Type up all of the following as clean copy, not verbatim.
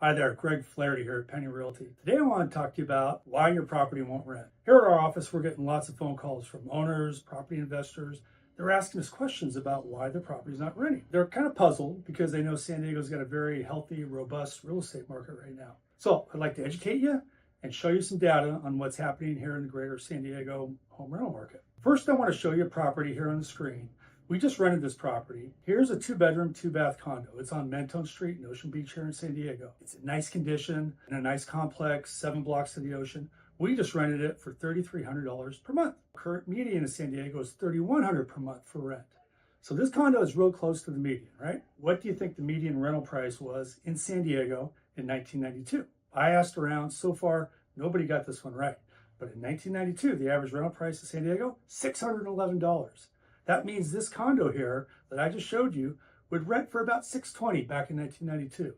Hi there, Greg Flaherty here at Penny Realty. Today I want to talk to you about why your property won't rent. Here at our office, we're getting lots of phone calls from owners, property investors. They're asking us questions about why their property is not renting. They're kind of puzzled because they know San Diego's got a very healthy, robust real estate market right now. So I'd like to educate you and show you some data on what's happening here in the greater San Diego home rental market. First, I want to show you a property here on the screen. We just rented this property. Here's a 2-bedroom, 2-bath condo. It's on Mentone Street in Ocean Beach here in San Diego. It's in nice condition, in a nice complex, 7 blocks to the ocean. We just rented it for $3,300 per month. Current median in San Diego is $3,100 per month for rent. So this condo is real close to the median, right? What do you think the median rental price was in San Diego in 1992? I asked around. So far, nobody got this one right. But in 1992, the average rental price in San Diego, $611. That means this condo here that I just showed you would rent for about $620 back in 1992.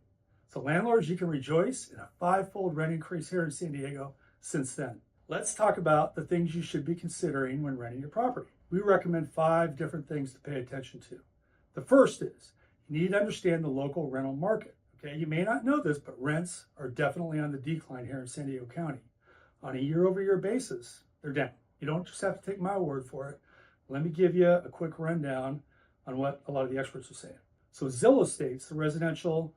So landlords, you can rejoice in a 5-fold rent increase here in San Diego since then. Let's talk about the things you should be considering when renting your property. We recommend 5 different things to pay attention to. The first is you need to understand the local rental market. Okay, you may not know this, but rents are definitely on the decline here in San Diego County. On a year-over-year basis, they're down. You don't just have to take my word for it. Let me give you a quick rundown on what a lot of the experts are saying. So Zillow states the residential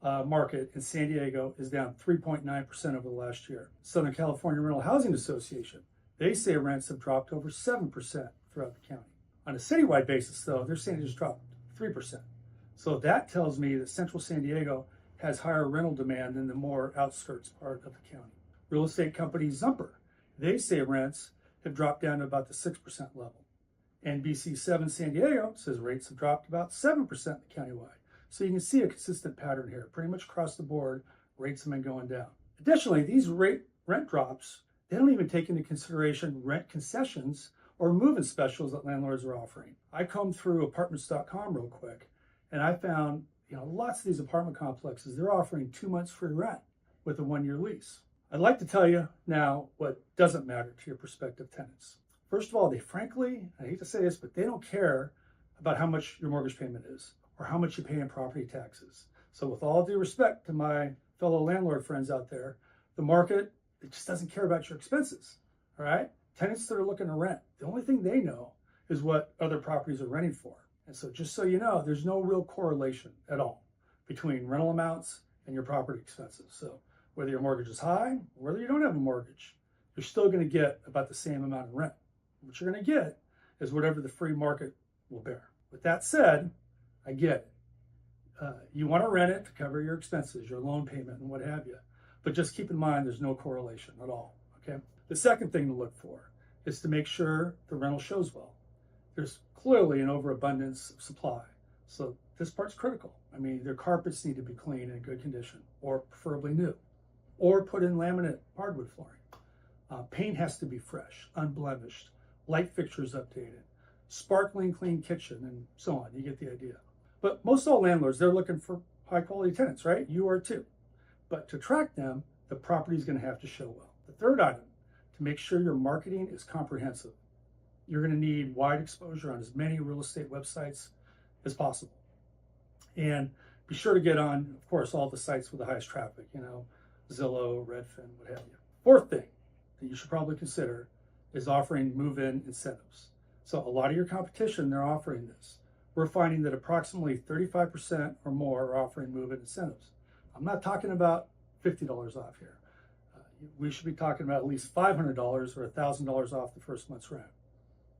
market in San Diego is down 3.9% over the last year. Southern California Rental Housing Association, they say rents have dropped over 7% throughout the county. On a citywide basis, though, they're saying it's dropped 3%. So that tells me that Central San Diego has higher rental demand than the more outskirts part of the county. Real estate company Zumper, they say rents have dropped down to about the 6% level. NBC7 San Diego says rates have dropped about 7% countywide. So you can see a consistent pattern here. Pretty much across the board, rates have been going down. Additionally, these rent drops, they don't even take into consideration rent concessions or move-in specials that landlords are offering. I combed through apartments.com real quick, and I found lots of these apartment complexes, they're offering 2 months free rent with a 1-year lease. I'd like to tell you now what doesn't matter to your prospective tenants. First of all, they frankly, I hate to say this, but they don't care about how much your mortgage payment is or how much you pay in property taxes. So with all due respect to my fellow landlord friends out there, the market, it just doesn't care about your expenses, all right? Tenants that are looking to rent, the only thing they know is what other properties are renting for. And so just so you know, there's no real correlation at all between rental amounts and your property expenses. So whether your mortgage is high, or whether you don't have a mortgage, you're still gonna get about the same amount of rent. What you're going to get is whatever the free market will bear. With that said, I get it. You want to rent it to cover your expenses, your loan payment, and what have you. But just keep in mind there's no correlation at all. Okay. The second thing to look for is to make sure the rental shows well. There's clearly an overabundance of supply, so this part's critical. I mean, their carpets need to be clean and in good condition, or preferably new, or put in laminate hardwood flooring. Paint has to be fresh, unblemished. Light fixtures updated, sparkling clean kitchen, and so on. You get the idea. But most all landlords, they're looking for high quality tenants, right? You are too. But to attract them, the property is going to have to show well. The third item, to make sure your marketing is comprehensive, you're going to need wide exposure on as many real estate websites as possible. And be sure to get on, of course, all the sites with the highest traffic, Zillow, Redfin, what have you. Fourth thing that you should probably consider is offering move-in incentives. So a lot of your competition, they're offering this. We're finding that approximately 35% or more are offering move-in incentives. I'm not talking about $50 off here. We should be talking about at least $500 or $1,000 off the first month's rent.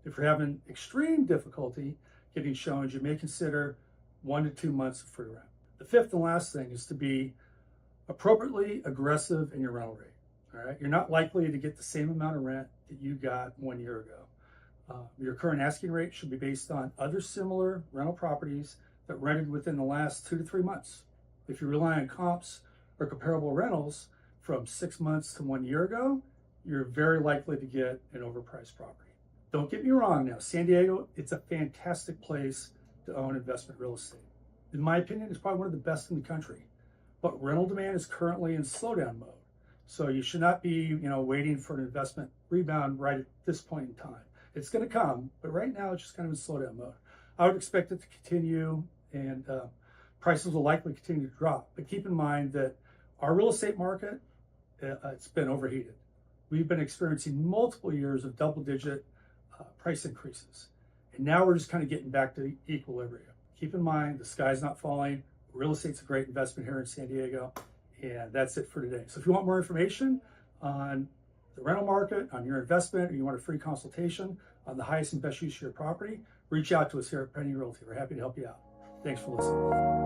If you're having extreme difficulty getting showings, you may consider 1 to 2 months of free rent. The fifth and last thing is to be appropriately aggressive in your rental rate. All right, you're not likely to get the same amount of rent that you got 1 year ago. Your current asking rate should be based on other similar rental properties that rented within the last 2 to 3 months. If you rely on comps or comparable rentals from 6 months to 1 year ago, you're very likely to get an overpriced property. Don't get me wrong now, San Diego, it's a fantastic place to own investment real estate. In my opinion, it's probably one of the best in the country. But rental demand is currently in slowdown mode. So you should not be, waiting for an investment rebound right at this point in time. It's going to come, but right now it's just kind of in slowdown mode. I would expect it to continue, and prices will likely continue to drop. But keep in mind that Our real estate market, it's been overheated. We've been experiencing multiple years of double-digit price increases. And now we're just kind of getting back to equilibrium. Keep in mind, the sky's not falling. Real estate's a great investment here in San Diego. And that's it for today. So if you want more information on the rental market, on your investment, or you want a free consultation on the highest and best use of your property, reach out to us here at Penny Realty. We're happy to help you out. Thanks for listening.